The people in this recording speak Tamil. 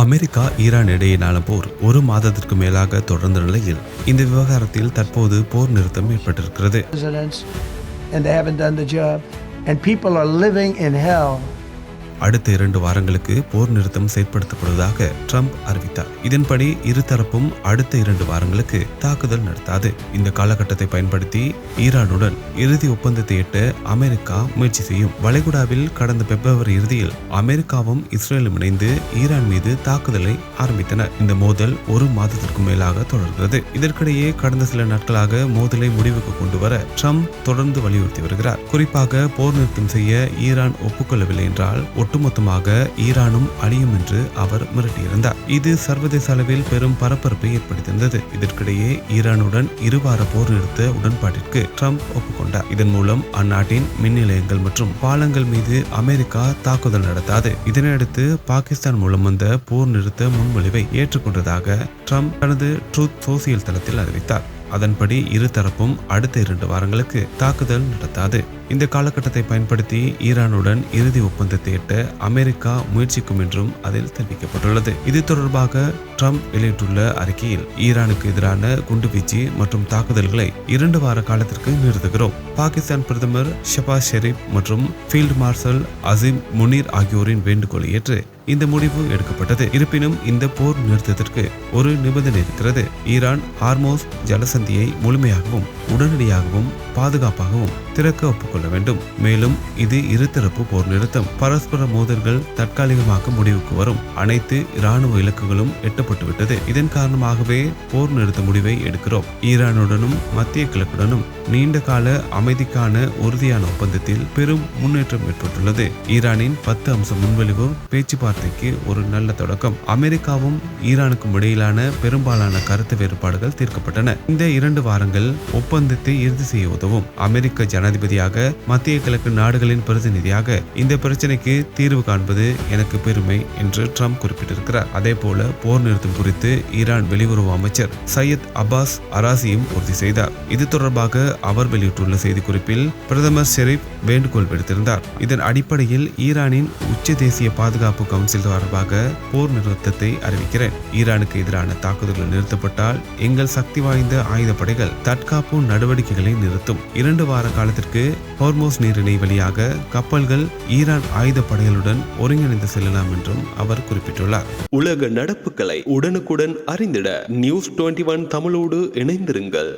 அமெரிக்கா ஈரான் இடையிலான போர் ஒரு மாதத்திற்கு மேலாக தொடர்ந்த நிலையில் இந்த விவகாரத்தில் தற்போது போர் நிறுத்தம் ஏற்பட்டிருக்கிறது. அடுத்த 2 வாரங்களுக்கு போர் நிறுத்தம் செயற்படுத்தப்படுவதாக ட்ரம்ப் அறிவித்தார். இதன்படி இருதரப்பும் அடுத்த 2 வாரங்களுக்கு தாக்குதல் நடத்தாது. இந்த காலகட்டத்தை பயன்படுத்தி ஈரானுடன் இறுதி ஒப்பந்தத்தை எட்ட அமெரிக்கா முயற்சி செய்யும். வளைகுடாவில் கடந்த பிப்ரவரி இறுதியில் அமெரிக்காவும் இஸ்ரேலும் இணைந்து ஈரான் மீது தாக்குதலை ஆரம்பித்தன. இந்த மோதல் ஒரு மாதத்திற்கு மேலாக தொடர்கிறது. இதற்கிடையே கடந்த சில நாட்களாக மோதலை முடிவுக்கு கொண்டு வர ட்ரம்ப் தொடர்ந்து வலியுறுத்தி வருகிறார். குறிப்பாக போர் நிறுத்தம் செய்ய ஈரான் ஒப்புக்கொள்ளவில்லை என்றால் ஒட்டுமொத்தமாக ஈரானும் அழியும் என்று அவர் மிரட்டியிருந்தார். இது சர்வதேச அளவில் பெரும் பரபரப்பை ஏற்படுத்தியிருந்தது. இதற்கிடையே ஈரானுடன் இருவார போர் நிறுத்த உடன்பாட்டிற்கு ட்ரம்ப் ஒப்புக்கொண்டார். இதன் மூலம் அந்நாட்டின் மின் நிலையங்கள் மற்றும் பாலங்கள் மீது அமெரிக்கா தாக்குதல் நடத்தாது. இதனையடுத்து பாகிஸ்தான் மூலம் வந்த போர் நிறுத்த முன்மொழிவை ஏற்றுக்கொண்டதாக ட்ரம்ப் தனது ட்ரூத் சோசியல் தளத்தில் அறிவித்தார். அதன்படி இருதரப்பும் அடுத்த 2 வாரங்களுக்கு தாக்குதல் நடத்தாது. இந்த காலகட்டத்தை பயன்படுத்தி ஈரானுடன் இறுதி ஒப்பந்தத்தை எட்ட அமெரிக்கா முயற்சிக்கும் என்றும் அதில் தெரிவிக்கப்பட்டுள்ளது. இது தொடர்பாக ட்ரம்ப் வெளியிட்டுள்ள அறிக்கையில் ஈரானுக்கு எதிரான குண்டுவீச்சு மற்றும் தாக்குதல்களை 2 வார காலத்திற்கு நிறுத்துகிறோம். பாகிஸ்தான் பிரதமர் ஷபாஸ் ஷெரீப் மற்றும் ஃபீல்டு மார்ஷல் அசீம் முனீர் ஆகியோரின் வேண்டுகோளை ஏற்று இந்த முடிவு எடுக்கப்பட்டது. இருப்பினும் இந்த போர் நிறுத்தத்திற்கு ஒரு நிபந்தனை இருக்கிறது. ஈரான் ஹார்மோஸ் ஜலசந்தியை முழுமையாகவும் உடனடியாகவும் பாதுகாப்பாகவும் திறக்க ஒப்புக்கொள்ள வேண்டும். மேலும் இது இருதரப்பு போர் நிறுத்தம். பரஸ்பர மோதல்கள் தற்காலிகமாக முடிவுக்கு வரும். அனைத்து இராணுவ இலக்குகளும் எட்டப்பட்டுவிட்டது. இதன் காரணமாகவே போர் நிறுத்த முடிவை எடுக்கிறோம். ஈரானுடனும் மத்திய கிழக்குடனும் நீண்ட கால அமைதிக்கான உறுதியான ஒப்பந்தத்தில் பெரும் முன்னேற்றம் ஏற்பட்டுள்ளது. ஈரானின் 10 அம்ச முன்வழிவு பேச்சுவார்த்தைக்கு ஒரு நல்ல தொடக்கம். அமெரிக்காவும் ஈரானுக்கும் இடையிலான பெரும்பாலான கருத்து வேறுபாடுகள் தீர்க்கப்பட்டன. இந்த 2 வாரங்கள் ஒப்பந்தத்தை இறுதி செய்ய உதவும். அமெரிக்க ஜனாதிபதியாக மத்திய கிழக்கு நாடுகளின் பிரதிநிதியாக இந்த பிரச்சனைக்கு தீர்வு காண்பது எனக்கு பெருமை என்று ட்ரம்ப் குறிப்பிட்டிருக்கிறார். அதே போல போர் நிறுத்தம் குறித்து ஈரான் வெளியுறவு அமைச்சர் சையத் அப்பாஸ் அராசியும் உறுதி செய்தார். இது தொடர்பாக அவர் வெளியிட்டுள்ள செய்திக்குறிப்பில் பிரதமர் ஷெரீப் வேண்டுகோள் விடுத்திருந்தார். இதன் அடிப்படையில் ஈரானின் உச்ச தேசிய பாதுகாப்பு கவுன்சில் தொடர்பாக போர் நிறுத்தத்தை அறிவிக்கிறேன். ஈரானுக்கு எதிரான தாக்குதல்கள் நிறுத்தப்பட்டால் எங்கள் சக்தி வாய்ந்த ஆயுதப்படைகள் தற்காப்பு நடவடிக்கைகளை நிறுத்தும். 2 வார காலத்திற்கு ஹோர்மோஸ் நீரிணை வழியாக கப்பல்கள் ஈரான் ஆயுதப்படைகளுடன் ஒருங்கிணைந்து செல்லலாம் என்றும் அவர் குறிப்பிட்டுள்ளார். உலக நடப்புகளை உடனுக்குடன் அறிந்திட News 21 தமிழோடு இணைந்திருங்கள்.